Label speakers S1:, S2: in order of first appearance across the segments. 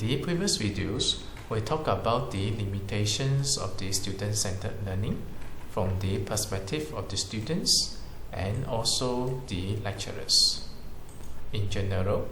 S1: the previous videos, we talked about the limitations of the student-centered learning from the perspective of the students and also the lecturers. In general,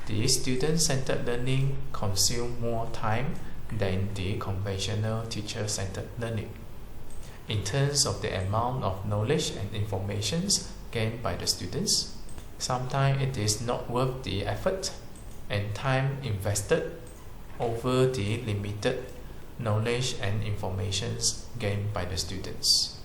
S1: the student-centered learning consumes more time than the conventional teacher-centered learning. In terms of the amount of knowledge and information gained by the students, sometimes it is not worth the effort and time invested over the limited knowledge and information gained by the students.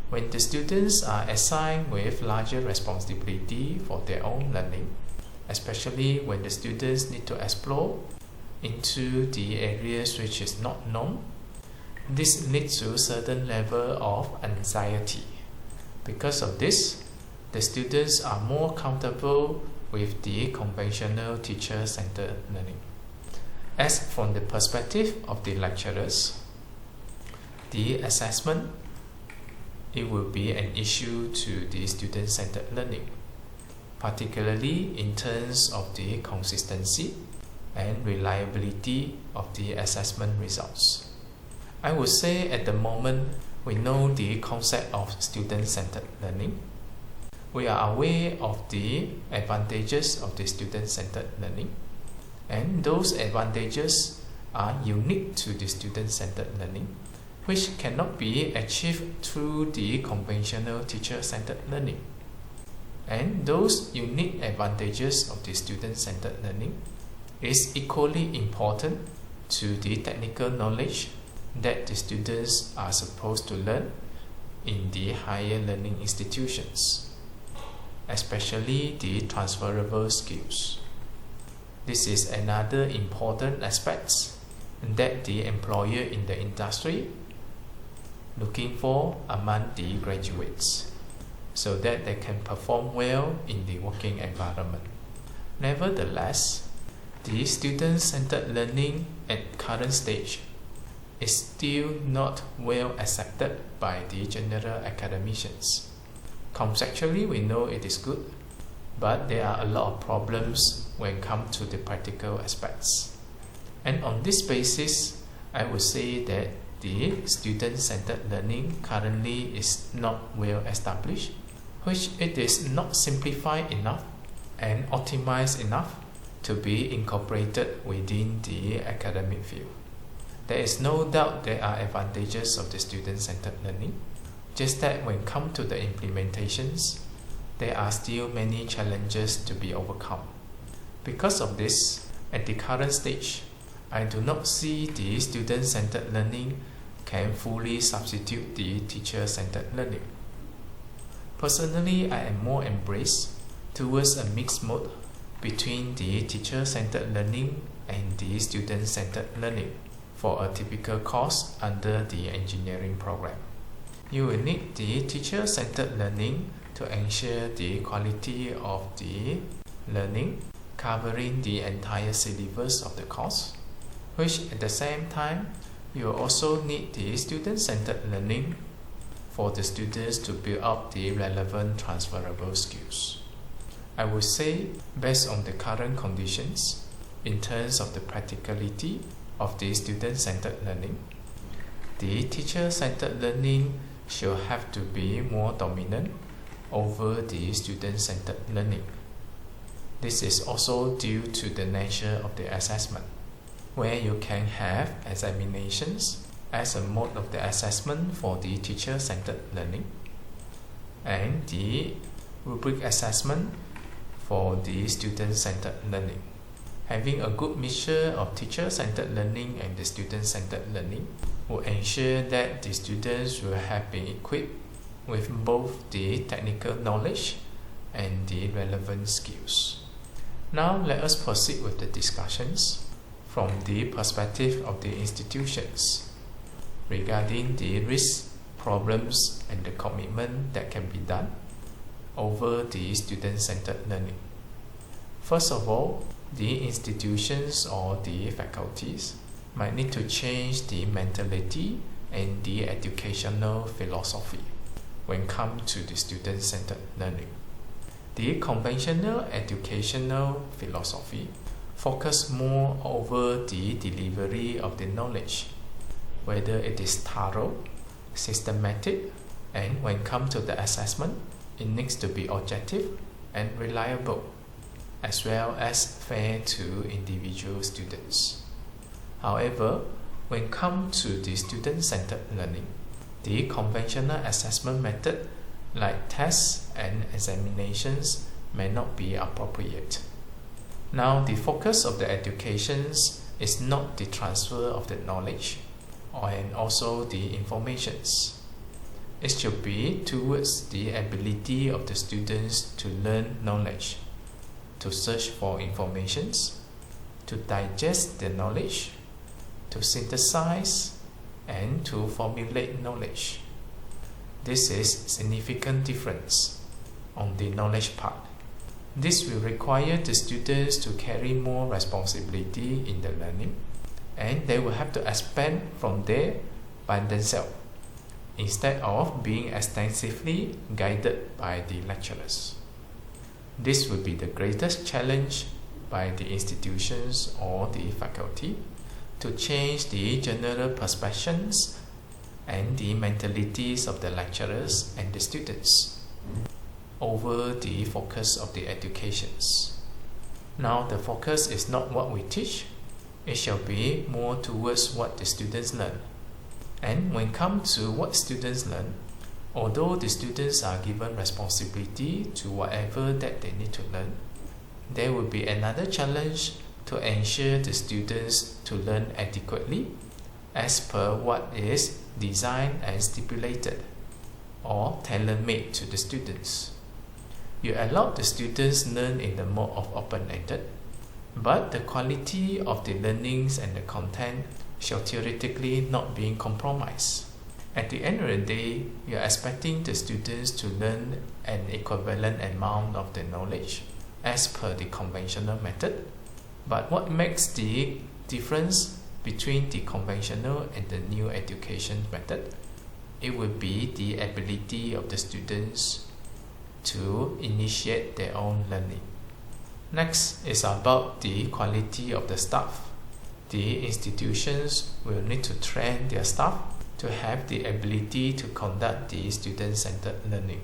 S1: When the students are assigned with larger responsibility for their own learning, especially when the students need to explore into the areas which is not known, this leads to a certain level of anxiety. Because of this, the students are more comfortable with the conventional teacher-centered learning. As from the perspective of the lecturers, the assessment, it will be an issue to the student-centered learning, particularly in terms of the consistency and reliability of the assessment results. I would say at the moment, we know the concept of student-centered learning. We are aware of the advantages of the student-centered learning, and those advantages are unique to the student-centered learning, which cannot be achieved through the conventional teacher-centered learning. And those unique advantages of the student-centered learning is equally important to the technical knowledge that the students are supposed to learn in the higher learning institutions, especially the transferable skills. This is another important aspect that the employer in the industry looking for among the graduates, so that they can perform well in the working environment. Nevertheless, the student-centered learning at current stage is still not well accepted by the general academicians. Conceptually, we know it is good, but there are a lot of problems when it comes to the practical aspects. And on this basis, I would say that the student-centered learning currently is not well established, which it is not simplified enough and optimized enough to be incorporated within the academic field. There is no doubt there are advantages of the student-centered learning, just that when it comes to the implementations, there are still many challenges to be overcome. Because of this, at the current stage, I do not see the student-centered learning can fully substitute the teacher-centered learning. Personally, I am more embraced towards a mixed mode between the teacher-centered learning and the student-centered learning for a typical course under the engineering program. You will need the teacher-centered learning to ensure the quality of the learning, covering the entire syllabus of the course, which at the same time, you will also need the student-centered learning for the students to build up the relevant transferable skills. I would say, based on the current conditions, in terms of the practicality of the student-centered learning, the teacher-centered learning should have to be more dominant over the student-centered learning. This is also due to the nature of the assessment, where you can have examinations as a mode of the assessment for the teacher-centered learning, and the rubric assessment for the student-centered learning. Having a good mixture of teacher-centered learning and the student-centered learning will ensure that the students will have been equipped with both the technical knowledge and the relevant skills. Now let us proceed with the discussions from the perspective of the institutions regarding the risks, problems, and the commitment that can be done over the student-centered learning. First of all, the institutions or the faculties might need to change the mentality and the educational philosophy when it comes to the student-centered learning. The conventional educational philosophy focus more over the delivery of the knowledge, whether it is thorough, systematic, and when it comes to the assessment, it needs to be objective and reliable, as well as fair to individual students. However, when it comes to the student-centered learning, the conventional assessment method like tests and examinations may not be appropriate. Now, the focus of the educations is not the transfer of the knowledge and also the informations. It should be towards the ability of the students to learn knowledge, to search for informations, to digest the knowledge, to synthesize, and to formulate knowledge. This is significant difference on the knowledge part. This will require the students to carry more responsibility in the learning, and they will have to expand from there by themselves, instead of being extensively guided by the lecturers. This will be the greatest challenge by the institutions or the faculty to change the general perceptions and the mentalities of the lecturers and the students over the focus of the educations. Now, the focus is not what we teach, it shall be more towards what the students learn. And when it comes to what students learn, although the students are given responsibility to whatever that they need to learn, there will be another challenge to ensure the students to learn adequately as per what is designed and stipulated or tailor-made to the students. You allow the students learn in the mode of open-ended, but the quality of the learnings and the content shall theoretically not be compromised. At the end of the day, you are expecting the students to learn an equivalent amount of the knowledge as per the conventional method. But what makes the difference between the conventional and the new education method? It will be the ability of the students to initiate their own learning. Next is about the quality of the staff. The institutions will need to train their staff to have the ability to conduct the student-centered learning,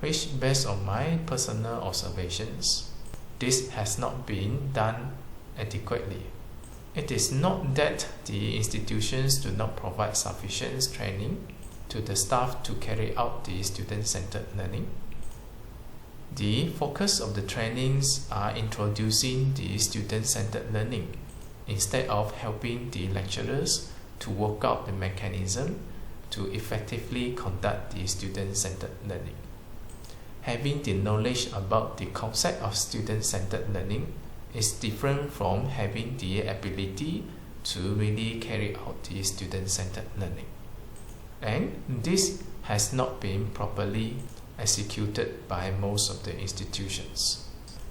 S1: which, based on my personal observations, this has not been done adequately. It is not that the institutions do not provide sufficient training to the staff to carry out the student-centered learning. The focus of the trainings are introducing the student-centered learning instead of helping the lecturers to work out the mechanism to effectively conduct the student-centered learning. Having the knowledge about the concept of student-centered learning is different from having the ability to really carry out the student-centered learning. And this has not been properly executed by most of the institutions.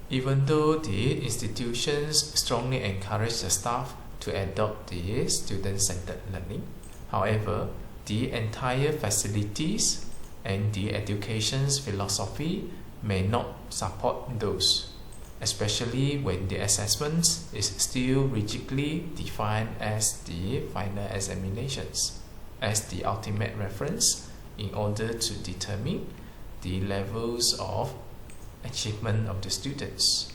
S1: Even though the institutions strongly encourage the staff to adopt the student-centered learning, however, the entire facilities and the education's philosophy may not support those, especially when the assessment is still rigidly defined as the final examinations, as the ultimate reference in order to determine the levels of achievement of the students.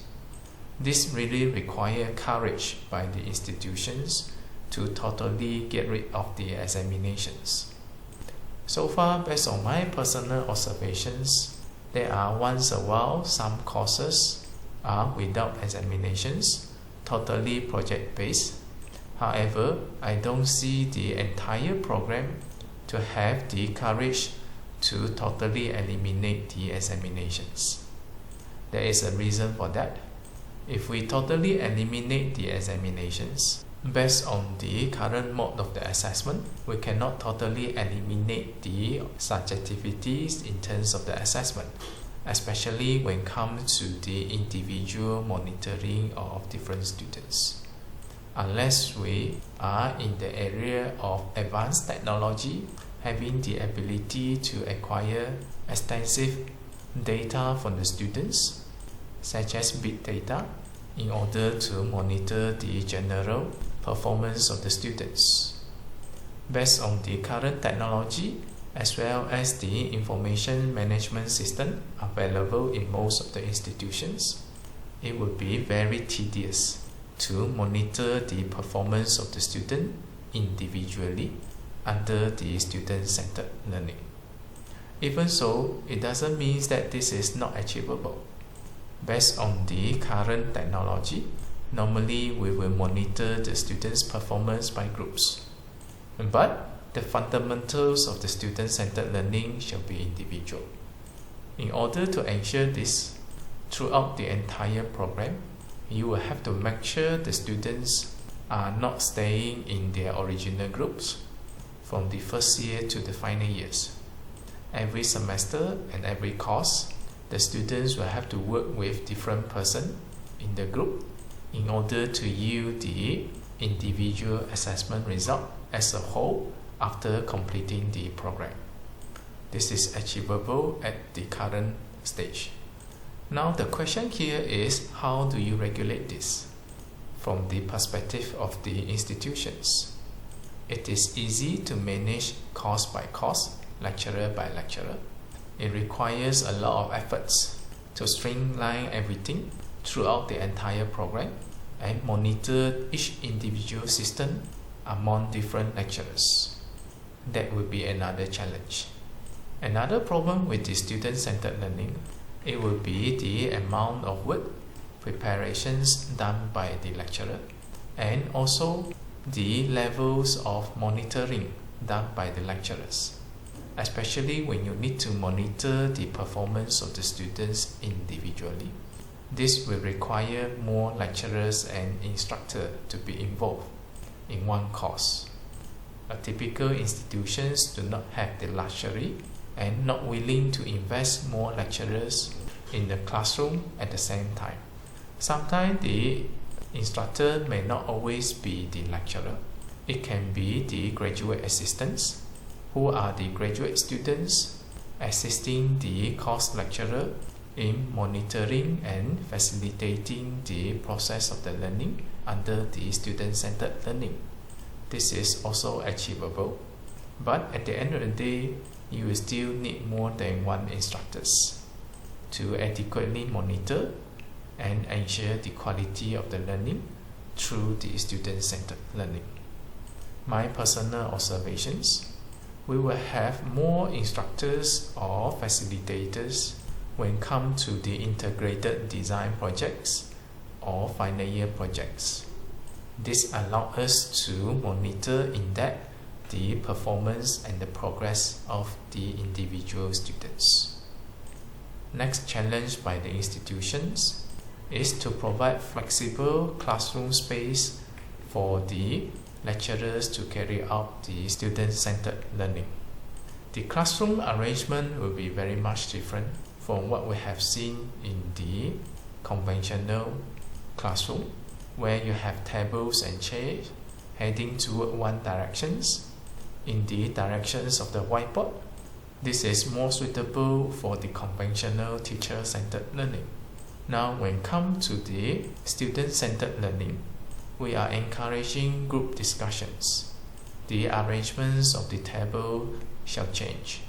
S1: This really requires courage by the institutions to totally get rid of the examinations. So far, based on my personal observations, there are once a while some courses are without examinations, totally project-based. However, I don't see the entire program to have the courage to totally eliminate the examinations. There is a reason for that. If we totally eliminate the examinations, based on the current mode of the assessment, we cannot totally eliminate the subjectivities in terms of the assessment, especially when it comes to the individual monitoring of different students. Unless we are in the area of advanced technology, having the ability to acquire extensive data from the students, such as big data, in order to monitor the general performance of the students. Based on the current technology as well as the information management system available in most of the institutions, it would be very tedious to monitor the performance of the student individually under the student-centered learning. Even so, it doesn't mean that this is not achievable. Based on the current technology, normally we will monitor the students' performance by groups. But the fundamentals of the student-centered learning shall be individual. In order to ensure this throughout the entire program, you will have to make sure the students are not staying in their original groups from the first year to the final years. Every semester and every course, the students will have to work with different persons in the group in order to yield the individual assessment result as a whole after completing the program. This is achievable at the current stage. Now the question here is, how do you regulate this? From the perspective of the institutions, it is easy to manage course by course, lecturer by lecturer. It requires a lot of efforts to streamline everything throughout the entire program and monitor each individual system among different lecturers. That will be another challenge. Another problem with the student-centered learning, it will be the amount of work preparations done by the lecturer and also the levels of monitoring done by the lecturers, especially when you need to monitor the performance of the students individually. This will require more lecturers and instructors to be involved in one course. A typical institutions do not have the luxury and not willing to invest more lecturers in the classroom at the same time. Sometimes the instructor may not always be the lecturer. It can be the graduate assistants, who are the graduate students assisting the course lecturer in monitoring and facilitating the process of the learning under the student-centered learning. This is also achievable, but at the end of the day, you will still need more than one instructors to adequately monitor and ensure the quality of the learning through the student-centered learning. My personal observations, we will have more instructors or facilitators when it comes to the integrated design projects or final year projects. This allows us to monitor in depth the performance and the progress of the individual students. Next challenge by the institutions is to provide flexible classroom space for the lecturers to carry out the student-centered learning. The classroom arrangement will be very much different from what we have seen in the conventional classroom, where you have tables and chairs heading toward one directions in the directions of the whiteboard. This is more suitable for the conventional teacher-centered learning. Now, when it comes to the student-centered learning, we are encouraging group discussions. The arrangements of the table shall change.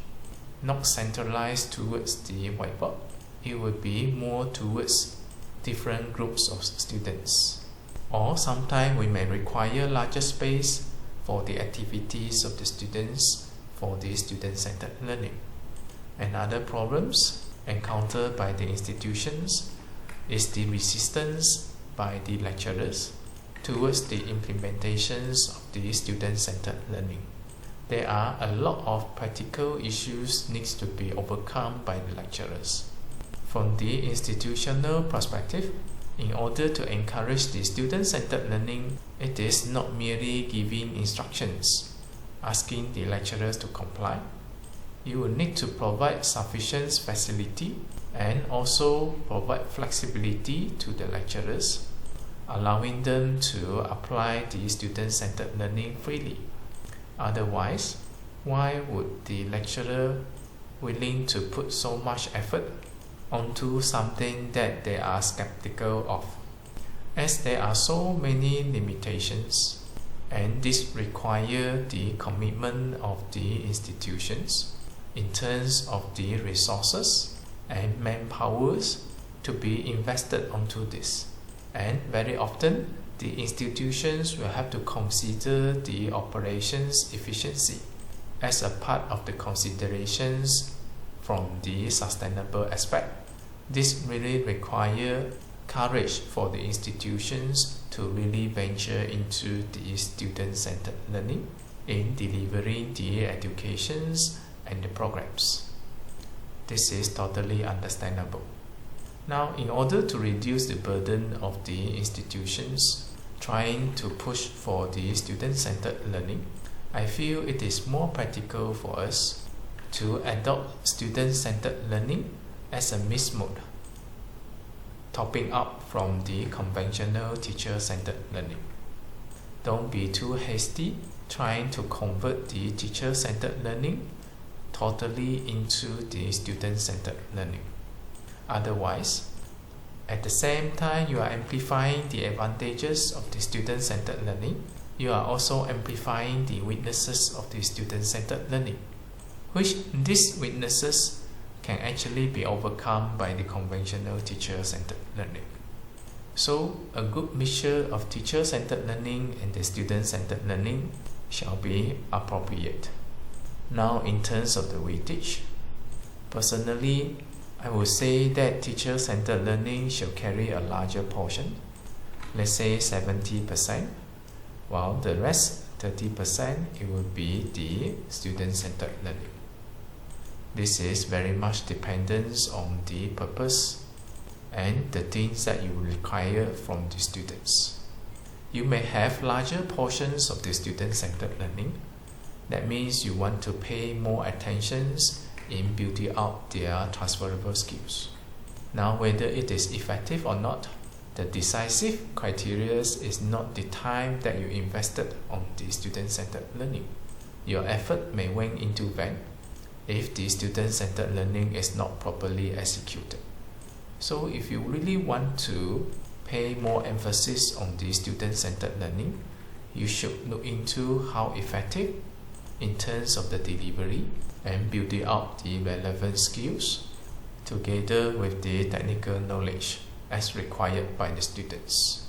S1: Not centralized towards the whiteboard, it will be more towards different groups of students. Or sometimes we may require larger space for the activities of the students for the student-centered learning. Another problems encountered by the institutions is the resistance by the lecturers towards the implementations of the student-centered learning. There are a lot of practical issues needs to be overcome by the lecturers. From the institutional perspective, in order to encourage the student-centered learning, it is not merely giving instructions, asking the lecturers to comply. You will need to provide sufficient facility and also provide flexibility to the lecturers, allowing them to apply the student-centered learning freely. Otherwise, why would the lecturer willing to put so much effort onto something that they are skeptical of? as there are so many limitations, and this requires the commitment of the institutions in terms of the resources and manpowers to be invested onto this. And very often the institutions will have to consider the operations efficiency as a part of the considerations from the sustainable aspect. This really requires courage for the institutions to really venture into the student-centered learning in delivering the educations and the programs. This is totally understandable. Now, in order to reduce the burden of the institutions trying to push for the student-centered learning, I feel it is more practical for us to adopt student-centered learning as a mixed mode, topping up from the conventional teacher-centered learning. Don't be too hasty trying to convert the teacher-centered learning totally into the student-centered learning. Otherwise, at the same time you are amplifying the advantages of the student-centered learning, you are also amplifying the weaknesses of the student-centered learning, which these weaknesses can actually be overcome by the conventional teacher-centered learning. So, a good mixture of teacher-centered learning and the student-centered learning shall be appropriate. Now, in terms of the weightage, personally, I would say that teacher-centered learning shall carry a larger portion, let's say 70%, while the rest 30% it will be the student-centered learning. This is very much dependent on the purpose and the things that you require from the students. You may have larger portions of the student-centered learning. That means you want to pay more attention in building up their transferable skills. Now, whether it is effective or not, the decisive criteria is not the time that you invested on the student-centered learning. Your effort may wane into vain if the student-centered learning is not properly executed. So if you really want to pay more emphasis on the student-centered learning, you should look into how effective in terms of the delivery and building up the relevant skills together with the technical knowledge as required by the students.